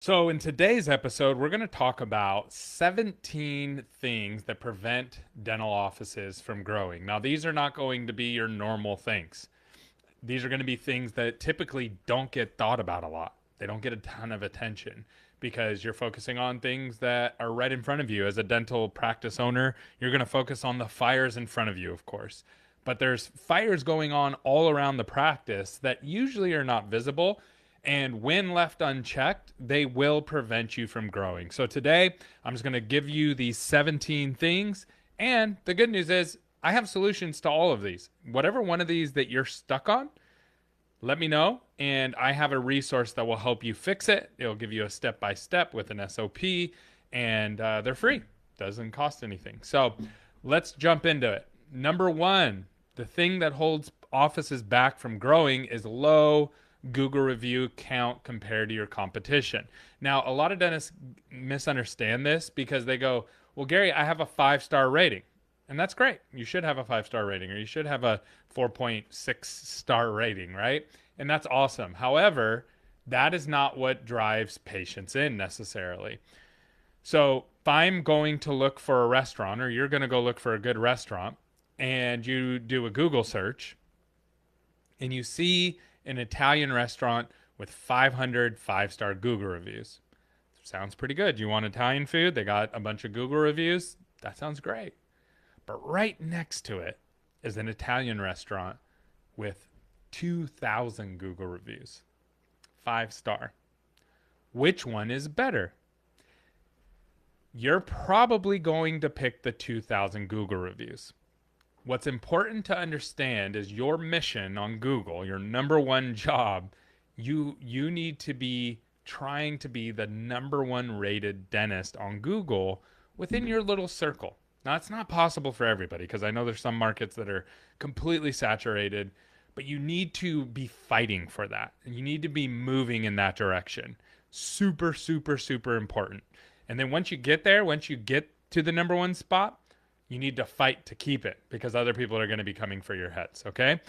So, in today's episode, we're going to talk about 17 things that prevent dental offices from growing. Now, these are not going to be your normal things. These are going to be things that typically don't get thought about a lot. They don't get a ton of attention because you're focusing on things that are right in front of you. As a dental practice owner, you're going to focus on the fires in front of you, of course. But there's fires going on all around the practice that usually are not visible. And when left unchecked, they will prevent you from growing. So today, I'm just going to give you these 17 things. And the good news is, I have solutions to all of these. Whatever one of these that you're stuck on, let me know. And I have a resource that will help you fix it. It'll give you a step by step with an SOP, and they're free. Doesn't cost anything. So let's jump into it. Number one, the thing that holds offices back from growing is low Google review count compared to your competition. Now, a lot of dentists misunderstand this because they go, well, Gary, I have a 5-star rating. And that's great. You should have a 5-star rating, or you should have a 4.6-star rating, right? And that's awesome. However, that is not what drives patients in necessarily. So if I'm going to look for a restaurant, or you're going to go look for a good restaurant, and you do a Google search, and you see an Italian restaurant with 500 5-star Google reviews. Sounds pretty good. You want Italian food? They got a bunch of Google reviews. That sounds great. But right next to it is an Italian restaurant with 2,000 Google reviews, 5-star. Which one is better? You're probably going to pick the 2,000 Google reviews. What's important to understand is your mission on Google, your number one job, you need to be trying to be the number one rated dentist on Google within your little circle. Now, it's not possible for everybody because I know there's some markets that are completely saturated, but you need to be fighting for that. And you need to be moving in that direction. Super, super, super important. And then once you get there, once you get to the number one spot, you need to fight to keep it because other people are going to be coming for your heads, okay?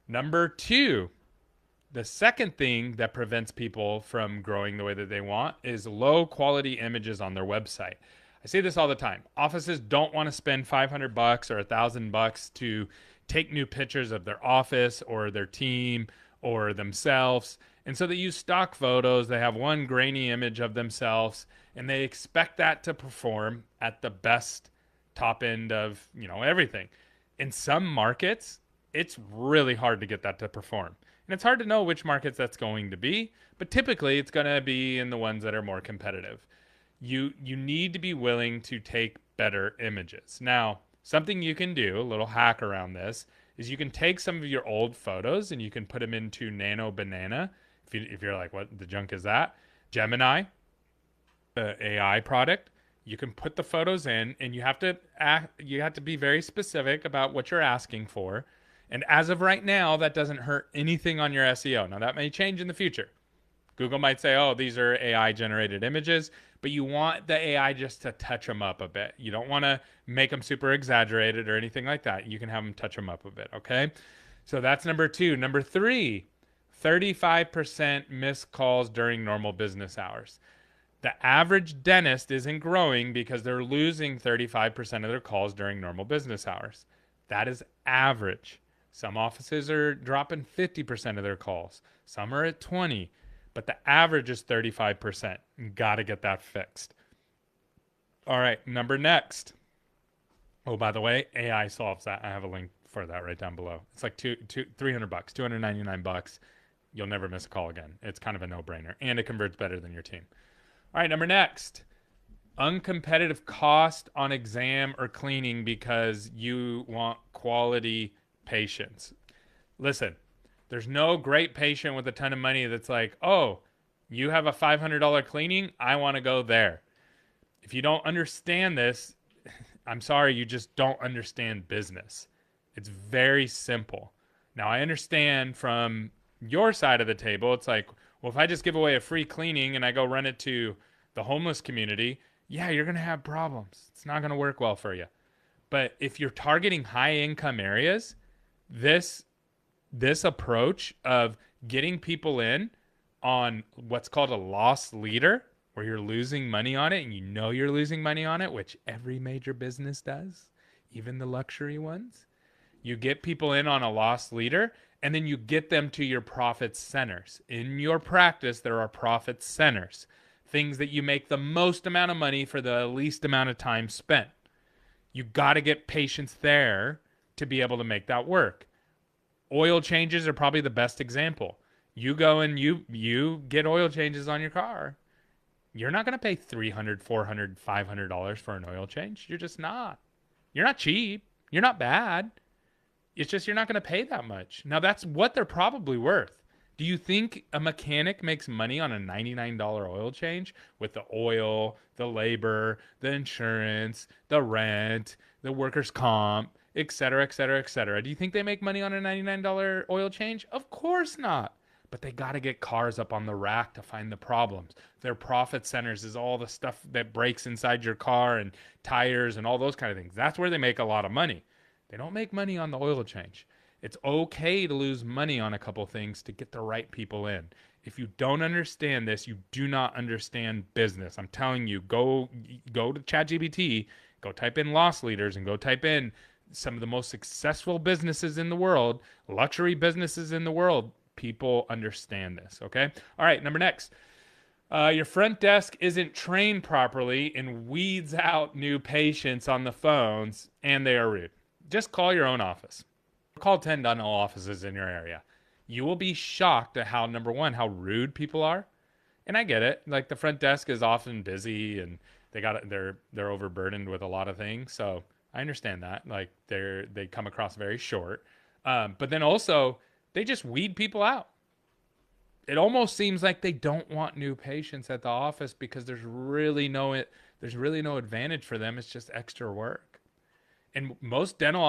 Number two, the second thing that prevents people from growing the way that they want is low quality images on their website. I see this all the time. Offices don't want to spend 500 bucks or $1,000 to take new pictures of their office or their team or themselves. And so they use stock photos. They have one grainy image of themselves and they expect that to perform at the best top end of, everything. In some markets, it's really hard to get that to perform. And it's hard to know which markets that's going to be, but typically it's going to be in the ones that are more competitive. You need to be willing to take better images. Now, something you can do, a little hack around this, is you can take some of your old photos and you can put them into Nano Banana. If you're like, what the junk is that? Gemini, the AI product. You can put the photos in, and you have to be very specific about what you're asking for. And as of right now, that doesn't hurt anything on your SEO. Now that may change in the future. Google might say, oh, these are AI generated images, but you want the AI just to touch them up a bit. You don't want to make them super exaggerated or anything like that. You can have them touch them up a bit, okay? So that's number two. Number three, 35% missed calls during normal business hours. The average dentist isn't growing because they're losing 35% of their calls during normal business hours. That is average. Some offices are dropping 50% of their calls. Some are at 20, but the average is 35%. Got to get that fixed. All right, number next. Oh, by the way, AI solves that. I have a link for that right down below. It's like 300 bucks, 299 bucks. You'll never miss a call again. It's kind of a no-brainer, and it converts better than your team. All right, number next. Uncompetitive cost on exam or cleaning because you want quality patients. Listen, there's no great patient with a ton of money that's like, oh, you have a $500 cleaning? I want to go there. If you don't understand this, I'm sorry, you just don't understand business. It's very simple. Now, I understand from your side of the table, it's like, well, if I just give away a free cleaning and I go run it to the homeless community, yeah, you're going to have problems. It's not going to work well for you. But if you're targeting high income areas, this approach of getting people in on what's called a loss leader, where you're losing money on it and you know you're losing money on it, which every major business does, even the luxury ones. You get people in on a loss leader, and then you get them to your profit centers. In your practice, there are profit centers, things that you make the most amount of money for the least amount of time spent. You got to get patients there to be able to make that work. Oil changes are probably the best example. You go and you get oil changes on your car. You're not going to pay $300, $400, $500 for an oil change. You're just not. You're not cheap. You're not bad. It's just you're not going to pay that much. Now, that's what they're probably worth. Do you think a mechanic makes money on a $99 oil change with the oil, the labor, the insurance, the rent, the workers' comp, et cetera, et cetera, et cetera? Do you think they make money on a $99 oil change? Of course not. But they got to get cars up on the rack to find the problems. Their profit centers is all the stuff that breaks inside your car and tires and all those kind of things. That's where they make a lot of money. They don't make money on the oil change. It's okay to lose money on a couple things to get the right people in. If you don't understand this, you do not understand business. I'm telling you, go to ChatGPT, go type in loss leaders, and go type in some of the most successful businesses in the world, luxury businesses in the world. People understand this, okay? All right, number next. Your front desk isn't trained properly and weeds out new patients on the phones, and they are rude. Just call your own office. Call 10 dental offices in your area. You will be shocked at how, number one, how rude people are. And I get it. Like, the front desk is often busy and they're overburdened with a lot of things. So I understand that. Like, they come across very short. But then also, they just weed people out. It almost seems like they don't want new patients at the office because there's really no advantage for them. It's just extra work. And most dental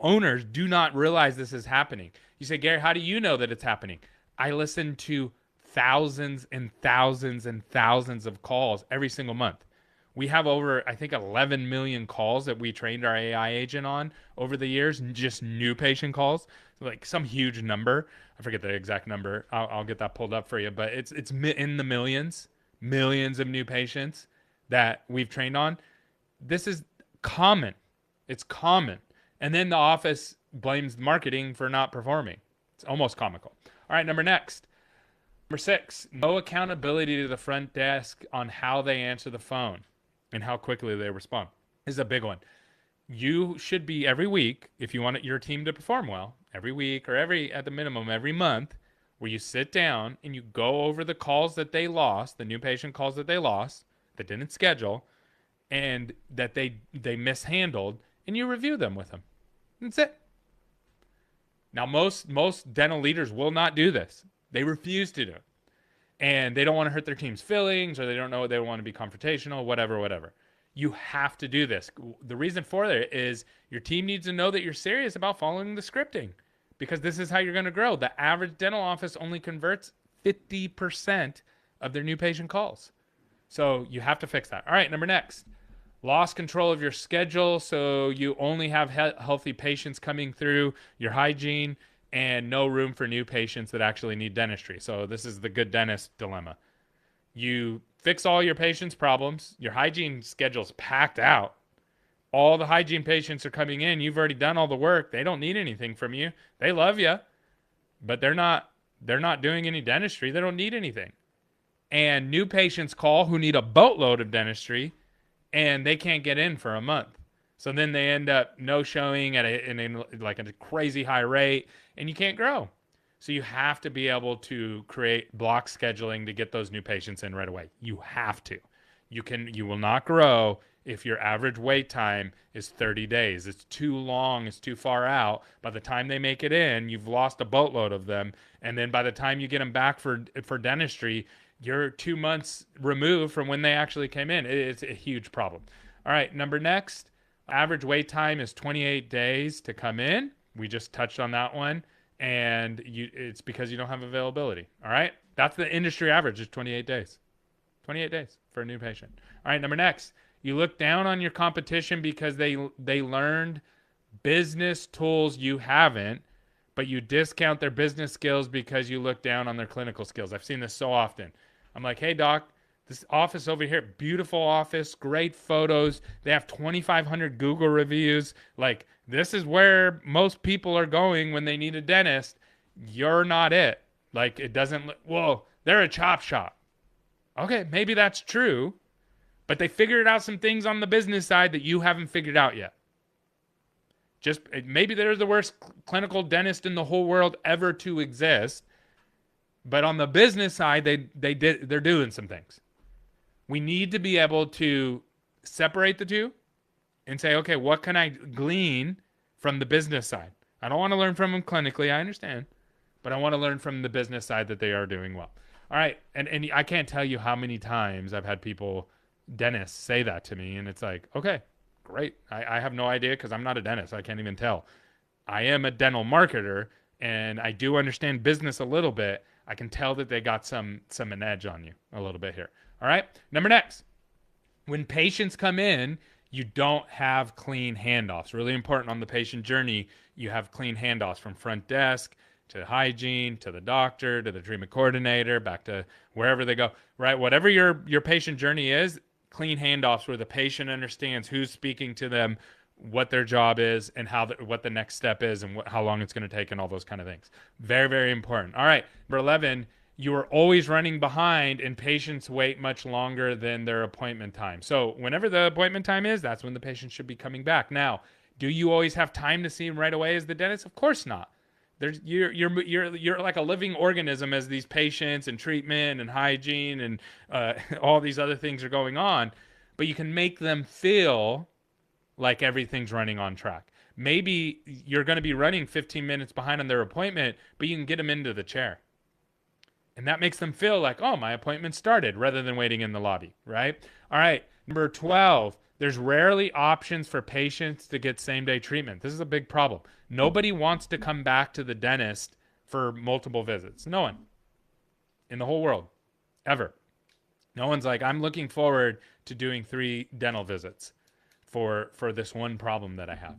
owners do not realize this is happening. You say, Gary, how do you know that it's happening? I listen to thousands and thousands and thousands of calls every single month. We have over, I think, 11 million calls that we trained our AI agent on over the years, just new patient calls, like some huge number. I forget the exact number. I'll get that pulled up for you, but it's in the millions of new patients that we've trained on. This is common. It's common. And then the office blames marketing for not performing. It's almost comical. All right, number 6, no accountability to the front desk on how they answer the phone and how quickly they respond. This is a big one. You should be every week, if you want your team to perform well, every week or at the minimum every month, where you sit down and you go over the calls that they lost, the new patient calls that they lost, that didn't schedule, and that they mishandled, and you review them with them. That's it. Now, most dental leaders will not do this. They refuse to do it. And they don't want to hurt their team's feelings, or they don't know, they don't want to be confrontational, whatever. You have to do this. The reason for it is your team needs to know that you're serious about following the scripting, because this is how you're going to grow. The average dental office only converts 50% of their new patient calls. So you have to fix that. All right, next. Lost control of your schedule, so you only have healthy patients coming through your hygiene and no room for new patients that actually need dentistry. So this is the good dentist dilemma. You fix all your patients' problems. Your hygiene schedule's packed out. All the hygiene patients are coming in. You've already done all the work. They don't need anything from you. They love you, but they're not doing any dentistry. They don't need anything. And new patients call who need a boatload of dentistry, and they can't get in for a month. So then they end up no-showing at a crazy high rate, and you can't grow. So you have to be able to create block scheduling to get those new patients in right away. You have to. You will not grow if your average wait time is 30 days. It's too long. It's too far out. By the time they make it in, you've lost a boatload of them. And then by the time you get them back for dentistry, you're 2 months removed from when they actually came in. It's a huge problem. All right, next. Average wait time is 28 days to come in. We just touched on that one. And it's because you don't have availability. All right? That's the industry average, is 28 days. 28 days for a new patient. All right, next. You look down on your competition because they learned business tools you haven't, but you discount their business skills because you look down on their clinical skills. I've seen this so often. I'm like, hey, doc, this office over here, beautiful office, great photos. They have 2,500 Google reviews. Like, this is where most people are going when they need a dentist. You're not it. Like, it doesn't, well, they're a chop shop. Okay, maybe that's true, but they figured out some things on the business side that you haven't figured out yet. Just maybe they're the worst clinical dentist in the whole world ever to exist, but on the business side, they're doing some things. We need to be able to separate the two and say, okay, what can I glean from the business side? I don't want to learn from them clinically, I understand, but I want to learn from the business side that they are doing well. All right, and I can't tell you how many times I've had people, dentists, say that to me, and it's like, okay, great. I have no idea because I'm not a dentist. I can't even tell. I am a dental marketer, and I do understand business a little bit. I can tell that they got some an edge on you a little bit here. All right, next. When patients come in, you don't have clean handoffs. Really important on the patient journey, you have clean handoffs from front desk to hygiene, to the doctor, to the treatment coordinator, back to wherever they go, right? Whatever your patient journey is, clean handoffs where the patient understands who's speaking to them, what their job is, and what the next step is, and how long it's going to take, and all those kind of things. Very, very important. All right, number 11, you are always running behind, and patients wait much longer than their appointment time. So whenever the appointment time is, that's when the patient should be coming back. Now, do you always have time to see them right away as the dentist? Of course not. You're like a living organism as these patients and treatment and hygiene and all these other things are going on, but you can make them feel like everything's running on track. Maybe you're going to be running 15 minutes behind on their appointment, but you can get them into the chair. And that makes them feel like, oh, my appointment started, rather than waiting in the lobby, right? All right, number 12, there's rarely options for patients to get same-day treatment. This is a big problem. Nobody wants to come back to the dentist for multiple visits. No one in the whole world, ever. No one's like, I'm looking forward to doing 3 dental visits for this one problem that I have.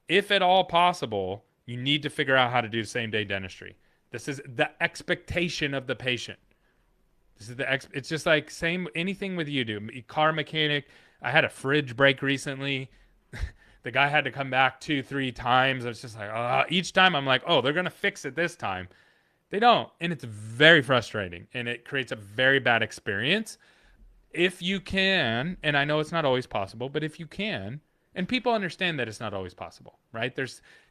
If at all possible, you need to figure out how to do same-day dentistry. This is the expectation of the patient. This is it's just like anything with you do. Car mechanic. I had a fridge break recently. The guy had to come back 2-3 times. It's just like, each time I'm like, oh, they're going to fix it this time. They don't. And it's very frustrating. And it creates a very bad experience. If you can, and I know it's not always possible, but if you can, and people understand that it's not always possible, right?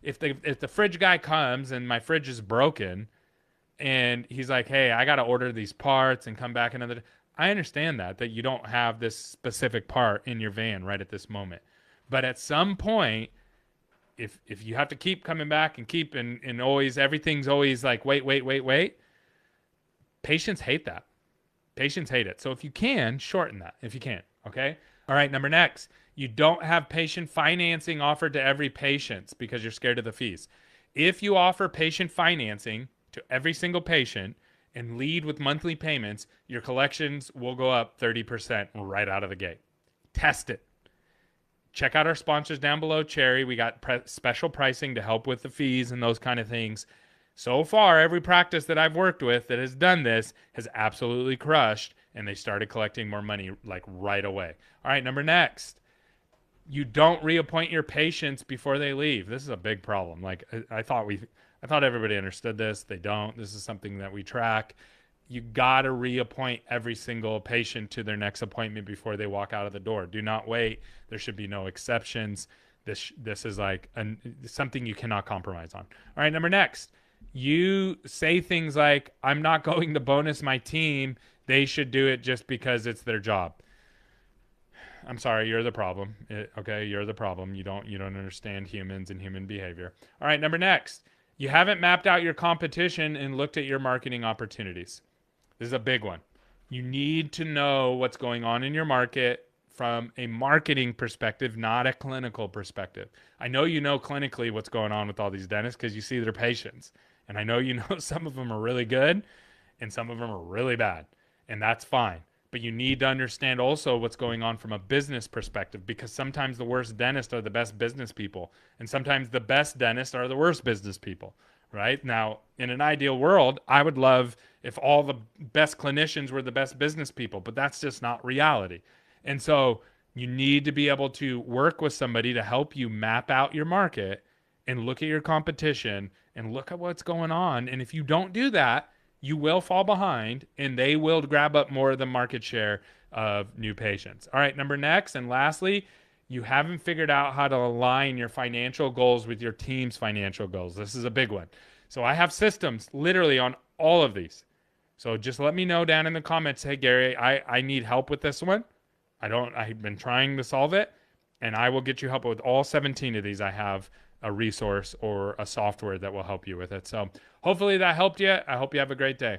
If the fridge guy comes and my fridge is broken and he's like, hey, I got to order these parts and come back another day. I understand that you don't have this specific part in your van right at this moment. But at some point, if you have to keep coming back and always, everything's always like, wait, patients hate that. Patients hate it. So if you can, shorten that if you can, okay? All right, next. You don't have patient financing offered to every patient because you're scared of the fees. If you offer patient financing to every single patient and lead with monthly payments, your collections will go up 30% right out of the gate. Test it. Check out our sponsors down below, Cherry. We got special pricing to help with the fees and those kind of things. So far, every practice that I've worked with that has done this has absolutely crushed, and they started collecting more money like right away. All right, next. You don't reappoint your patients before they leave. This is a big problem. Like I thought everybody understood this. They don't. This is something that we track. You got to reappoint every single patient to their next appointment before they walk out of the door. Do not wait. There should be no exceptions. This is like something you cannot compromise on. All right, next. You say things like, I'm not going to bonus my team. They should do it just because it's their job. I'm sorry, you're the problem. Okay, you're the problem. You don't understand humans and human behavior. All right, next. You haven't mapped out your competition and looked at your marketing opportunities. This is a big one. You need to know what's going on in your market from a marketing perspective, not a clinical perspective. I know you know clinically what's going on with all these dentists because you see their patients. And I know you know some of them are really good and some of them are really bad. And that's fine. But you need to understand also what's going on from a business perspective, because sometimes the worst dentists are the best business people. And sometimes the best dentists are the worst business people, right? Now, in an ideal world, I would love if all the best clinicians were the best business people, but that's just not reality. And so you need to be able to work with somebody to help you map out your market and look at your competition and look at what's going on. And if you don't do that, you will fall behind and they will grab up more of the market share of new patients. All right, number next and lastly, you haven't figured out how to align your financial goals with your team's financial goals. This is a big one. So I have systems literally on all of these. So just let me know down in the comments, hey Gary, I need help with this one. I've been trying to solve it, and I will get you help with all 17 of these. I have a resource or a software that will help you with it. So hopefully that helped you. I hope you have a great day.